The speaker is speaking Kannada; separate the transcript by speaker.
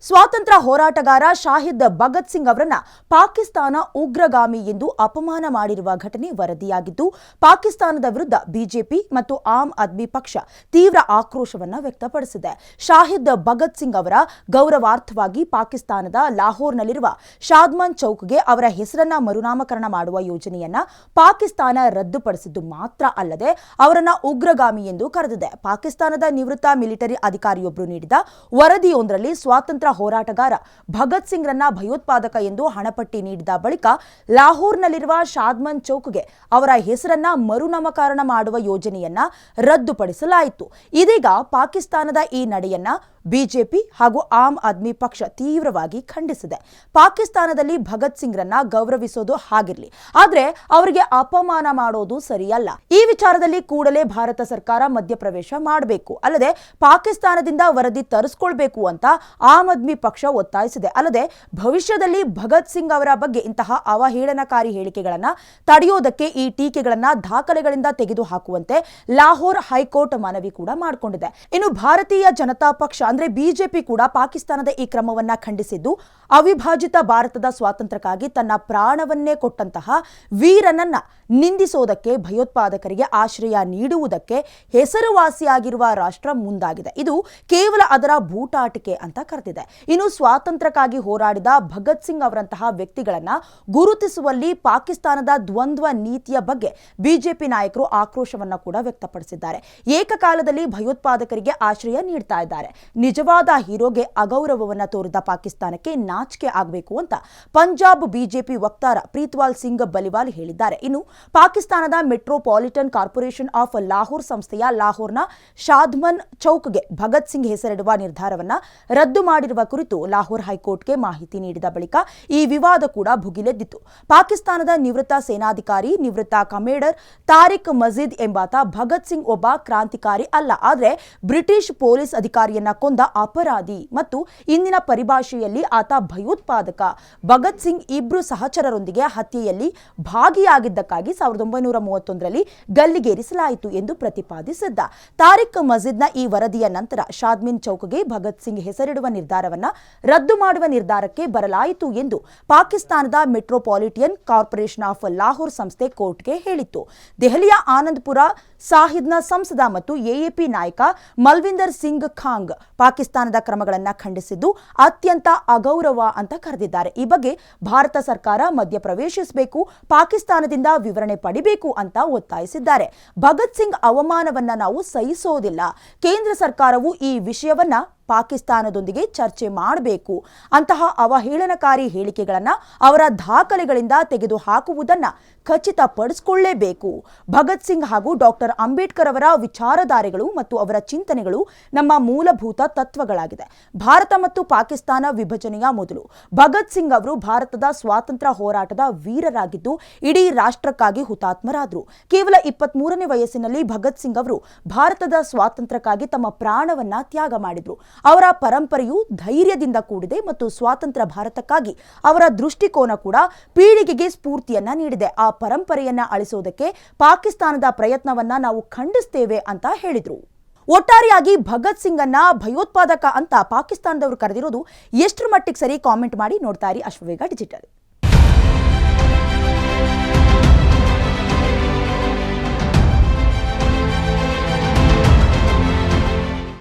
Speaker 1: ಸ್ವಾತಂತ್ರ್ಯ ಹೋರಾಟಗಾರ ಶಾಹಿದ್ ಭಗತ್ ಸಿಂಗ್ ಅವರನ್ನ ಪಾಕಿಸ್ತಾನ ಉಗ್ರಗಾಮಿ ಎಂದು ಅಪಮಾನ ಮಾಡಿರುವ ಘಟನೆ ವರದಿಯಾಗಿದ್ದು, ಪಾಕಿಸ್ತಾನದ ವಿರುದ್ಧ ಬಿಜೆಪಿ ಮತ್ತು ಆಮ್ ಆದ್ಮಿ ಪಕ್ಷ ತೀವ್ರ ಆಕ್ರೋಶವನ್ನು ವ್ಯಕ್ತಪಡಿಸಿದೆ. ಶಾಹಿದ್ ಭಗತ್ ಸಿಂಗ್ ಅವರ ಗೌರವಾರ್ಥವಾಗಿ ಪಾಕಿಸ್ತಾನದ ಲಾಹೋರ್ನಲ್ಲಿರುವ ಶಾದ್ಮನ್ ಚೌಕ್ಗೆ ಅವರ ಹೆಸರನ್ನ ಮರುನಾಮಕರಣ ಮಾಡುವ ಯೋಜನೆಯನ್ನ ಪಾಕಿಸ್ತಾನ ರದ್ದುಪಡಿಸಿದ್ದು ಮಾತ್ರ ಅಲ್ಲದೆ ಅವರನ್ನ ಉಗ್ರಗಾಮಿ ಎಂದು ಕರೆದಿದೆ. ಪಾಕಿಸ್ತಾನದ ನಿವೃತ್ತ ಮಿಲಿಟರಿ ಅಧಿಕಾರಿಯೊಬ್ಬರು ನೀಡಿದ ವರದಿಯೊಂದರಲ್ಲಿ ಸ್ವಾತಂತ್ರ್ಯ ಹೋರಾಟಗಾರ ಭಗತ್ ಸಿಂಗ್ ರನ್ನ ಭಯೋತ್ಪಾದಕ ಎಂದು ಹಣಪಟ್ಟಿ ನೀಡಿದ ಬಳಿಕ ಲಾಹೋರ್ನಲ್ಲಿರುವ ಶಾದ್ಮನ್ ಚೌಕ್ಗೆ ಅವರ ಹೆಸರನ್ನ ಮರುನಾಮಕರಣ ಮಾಡುವ ಯೋಜನೆಯನ್ನ ರದ್ದುಪಡಿಸಲಾಯಿತು. ಇದೀಗ ಪಾಕಿಸ್ತಾನದ ಈ ನಡೆಯನ್ನ ಬಿಜೆಪಿ ಹಾಗೂ ಆಮ್ ಆದ್ಮಿ ಪಕ್ಷ ತೀವ್ರವಾಗಿ ಖಂಡಿಸಿದೆ. ಪಾಕಿಸ್ತಾನದಲ್ಲಿ ಭಗತ್ ಸಿಂಗ್ ರನ್ನ ಗೌರವಿಸೋದು ಹಾಗಿರ್ಲಿ, ಆದ್ರೆ ಅವರಿಗೆ ಅಪಮಾನ ಮಾಡೋದು ಸರಿಯಲ್ಲ. ಈ ವಿಚಾರದಲ್ಲಿ ಕೂಡಲೇ ಭಾರತ ಸರ್ಕಾರ ಮಧ್ಯಪ್ರವೇಶ ಮಾಡಬೇಕು, ಅಲ್ಲದೆ ಪಾಕಿಸ್ತಾನದಿಂದ ವರದಿ ತರಿಸಿಕೊಳ್ಬೇಕು ಅಂತ ಆಮ್ ಆದ್ಮಿ ಪಕ್ಷ ಒತ್ತಾಯಿಸಿದೆ. ಅಲ್ಲದೆ ಭವಿಷ್ಯದಲ್ಲಿ ಭಗತ್ ಸಿಂಗ್ ಅವರ ಬಗ್ಗೆ ಇಂತಹ ಅವಹೇಳನಕಾರಿ ಹೇಳಿಕೆಗಳನ್ನ ತಡೆಯೋದಕ್ಕೆ ಈ ಟೀಕೆಗಳನ್ನ ದಾಖಲೆಗಳಿಂದ ತೆಗೆದುಹಾಕುವಂತೆ ಲಾಹೋರ್ ಹೈಕೋರ್ಟ್ ಮನವಿ ಕೂಡ ಮಾಡಿಕೊಂಡಿದೆ. ಇನ್ನು ಭಾರತೀಯ ಜನತಾ ಪಕ್ಷ ಅಂದ್ರೆ ಬಿಜೆಪಿ ಕೂಡ ಪಾಕಿಸ್ತಾನದ ಈ ಕ್ರಮವನ್ನ ಖಂಡಿಸಿದ್ದು, ಅವಿಭಾಜಿತ ಭಾರತದ ಸ್ವಾತಂತ್ರ್ಯಕ್ಕಾಗಿ ತನ್ನ ಪ್ರಾಣವನ್ನೇ ಕೊಟ್ಟಂತಹ ವೀರನನ್ನ ನಿಂದಿಸೋದಕ್ಕೆ, ಭಯೋತ್ಪಾದಕರಿಗೆ ಆಶ್ರಯ ನೀಡುವುದಕ್ಕೆ ಹೆಸರುವಾಸಿಯಾಗಿರುವ ರಾಷ್ಟ್ರ ಮುಂದಾಗಿದೆ. ಇದು ಕೇವಲ ಅದರ ಬೂಟಾಟಿಕೆ ಅಂತ ಕರೆದಿದೆ. ಇನ್ನು ಸ್ವಾತಂತ್ರ್ಯಕ್ಕಾಗಿ ಹೋರಾಡಿದ ಭಗತ್ ಸಿಂಗ್ ಅವರಂತಹ ವ್ಯಕ್ತಿಗಳನ್ನ ಗುರುತಿಸುವಲ್ಲಿ ಪಾಕಿಸ್ತಾನದ ದ್ವಂದ್ವ ನೀತಿಯ ಬಗ್ಗೆ ಬಿಜೆಪಿ ನಾಯಕರು ಆಕ್ರೋಶವನ್ನ ಕೂಡ ವ್ಯಕ್ತಪಡಿಸಿದ್ದಾರೆ. ಏಕಕಾಲದಲ್ಲಿ ಭಯೋತ್ಪಾದಕರಿಗೆ ಆಶ್ರಯ ನೀಡ್ತಾ ಇದ್ದಾರೆ. ನಿಜವಾದ ಹೀರೋಗೆ ಅಗೌರವವನ್ನ ತೋರಿದ ಪಾಕಿಸ್ತಾನಕ್ಕೆ ನಾಚಿಕೆ ಆಗಬೇಕು ಅಂತ ಪಂಜಾಬ್ ಬಿಜೆಪಿ ವಕ್ತಾರ ಪ್ರೀತ್ವಾಲ್ ಸಿಂಗ್ ಬಲಿವಾಲ್ ಹೇಳಿದ್ದಾರೆ. ಇನ್ನು ಪಾಕಿಸ್ತಾನದ ಮೆಟ್ರೋಪಾಲಿಟನ್ ಕಾರ್ಪೊರೇಷನ್ ಆಫ್ ಲಾಹೋರ್ ಸಂಸ್ಥೆಯ ಲಾಹೋರ್ನ ಶಾದ್ಮನ್ ಚೌಕ್ಗೆ ಭಗತ್ ಸಿಂಗ್ ಹೆಸರಿಡುವ ನಿರ್ಧಾರವನ್ನ ರದ್ದು ಮಾಡಿರುವ ಕುರಿತು ಲಾಹೋರ್ ಹೈಕೋರ್ಟ್ಗೆ ಮಾಹಿತಿ ನೀಡಿದ ಬಳಿಕ ಈ ವಿವಾದ ಕೂಡ ಭುಗಿಲೆದ್ದಿತು. ಪಾಕಿಸ್ತಾನದ ನಿವೃತ್ತ ಸೇನಾಧಿಕಾರಿ, ನಿವೃತ್ತ ಕಮೇಡರ್ ತಾರಿಕ್ ಮಜೀದ್ ಎಂಬಾತ ಭಗತ್ ಸಿಂಗ್ ಒಬ್ಬ ಕ್ರಾಂತಿಕಾರಿ ಅಲ್ಲ, ಆದರೆ ಬ್ರಿಟಿಷ್ ಪೊಲೀಸ್ ಅಧಿಕಾರಿಯನ್ನ ಕೊಂದ ಅಪರಾಧಿ ಮತ್ತು ಇಂದಿನ ಪರಿಭಾಷೆಯಲ್ಲಿ ಆತ ಭಯೋತ್ಪಾದಕ. ಭಗತ್ ಸಿಂಗ್ ಇಬ್ರು ಸಹಚರರೊಂದಿಗೆ ಹತ್ಯೆಯಲ್ಲಿ ಭಾಗಿಯಾಗಿದ್ದಕ್ಕಾಗಿ 1931ರಲ್ಲಿ ಗಲ್ಲಿಗೇರಿಸಲಾಯಿತು ಎಂದು ಪ್ರತಿಪಾದಿಸಿದ್ದ. ತಾರಿಕ್ ಮಜೀದ್ನ ಈ ವರದಿಯ ನಂತರ ಶಾದ್ಮನ್ ಚೌಕ್ಗೆ ಭಗತ್ ಸಿಂಗ್ ಹೆಸರಿಡುವ ನಿರ್ಧಾರವನ್ನ ರದ್ದು ಮಾಡುವ ನಿರ್ಧಾರಕ್ಕೆ ಬರಲಾಯಿತು ಎಂದು ಪಾಕಿಸ್ತಾನದ ಮೆಟ್ರೋಪಾಲಿಟನ್ ಕಾರ್ಪೊರೇಷನ್ ಆಫ್ ಲಾಹೋರ್ ಸಂಸ್ಥೆ ಕೋರ್ಟ್ಗೆ ಹೇಳಿತ್ತು. ದೆಹಲಿಯ ಆನಂದ್ಪುರ ಸಾಹಿದ್ನ ಸಂಸದ ಮತ್ತು ಎಎಪಿ ನಾಯಕ ಮಲ್ವಿಂದರ್ ಸಿಂಗ್ ಖಾಂಗ್ ಪಾಕಿಸ್ತಾನದ ಕ್ರಮಗಳನ್ನು ಖಂಡಿಸಿದ್ದು ಅತ್ಯಂತ ಅಗೌರವ ಅಂತ ಕರೆದಿದ್ದಾರೆ. ಈ ಬಗ್ಗೆ ಭಾರತ ಸರ್ಕಾರ ಮಧ್ಯಪ್ರವೇಶಿಸಬೇಕು, ಪಾಕಿಸ್ತಾನದಿಂದ ವಿವರಣೆ ಪಡಿಬೇಕು ಅಂತ ಒತ್ತಾಯಿಸಿದ್ದಾರೆ. ಭಗತ್ ಸಿಂಗ್ ಅವಮಾನವನ್ನ ನಾವು ಸಹಿಸೋದಿಲ್ಲ. ಕೇಂದ್ರ ಸರ್ಕಾರವು ಈ ವಿಷಯವನ್ನ ಪಾಕಿಸ್ತಾನದೊಂದಿಗೆ ಚರ್ಚೆ ಮಾಡಬೇಕು. ಅಂತಹ ಅವಹೇಳನಕಾರಿ ಹೇಳಿಕೆಗಳನ್ನು ಅವರ ದಾಖಲೆಗಳಿಂದ ತೆಗೆದುಹಾಕುವುದನ್ನು ಖಚಿತಪಡಿಸಿಕೊಳ್ಳಲೇಬೇಕು. ಭಗತ್ ಸಿಂಗ್ ಹಾಗೂ ಡಾಕ್ಟರ್ ಅಂಬೇಡ್ಕರ್ ಅವರ ವಿಚಾರಧಾರೆಗಳು ಮತ್ತು ಅವರ ಚಿಂತನೆಗಳು ನಮ್ಮ ಮೂಲಭೂತ ತತ್ವಗಳಾಗಿದೆ. ಭಾರತ ಮತ್ತು ಪಾಕಿಸ್ತಾನ ವಿಭಜನೆಯ ಮೊದಲು ಭಗತ್ ಸಿಂಗ್ ಅವರು ಭಾರತದ ಸ್ವಾತಂತ್ರ್ಯ ಹೋರಾಟದ ವೀರರಾಗಿದ್ದು ಇಡೀ ರಾಷ್ಟ್ರಕ್ಕಾಗಿ ಹುತಾತ್ಮರಾದರು. ಕೇವಲ 23ನೇ ವಯಸ್ಸಿನಲ್ಲಿ ಭಗತ್ ಸಿಂಗ್ ಅವರು ಭಾರತದ ಸ್ವಾತಂತ್ರ್ಯಕ್ಕಾಗಿ ತಮ್ಮ ಪ್ರಾಣವನ್ನ ತ್ಯಾಗ ಮಾಡಿದರು. ಅವರ ಪರಂಪರೆಯು ಧೈರ್ಯದಿಂದ ಕೂಡಿದೆ ಮತ್ತು ಸ್ವಾತಂತ್ರ್ಯ ಭಾರತಕ್ಕಾಗಿ ಅವರ ದೃಷ್ಟಿಕೋನ ಕೂಡ ಪೀಳಿಗೆಗೆ ಸ್ಫೂರ್ತಿಯನ್ನ ನೀಡಿದೆ. ಆ ಪರಂಪರೆಯನ್ನ ಅಳಿಸೋದಕ್ಕೆ ಪಾಕಿಸ್ತಾನದ ಪ್ರಯತ್ನವನ್ನ ನಾವು ಖಂಡಿಸ್ತೇವೆ ಅಂತ ಹೇಳಿದ್ರು. ಒಟ್ಟಾರೆಯಾಗಿ ಭಗತ್ ಸಿಂಗ್ ಅನ್ನ ಭಯೋತ್ಪಾದಕ ಅಂತ ಪಾಕಿಸ್ತಾನದವರು ಕರೆದಿರೋದು ಎಷ್ಟರ ಮಟ್ಟಿಗೆ ಸರಿ? ಕಾಮೆಂಟ್ ಮಾಡಿ. ನೋಡ್ತಾ ಇರಿ ಅಶ್ವವೇಗ ಡಿಜಿಟಲ್.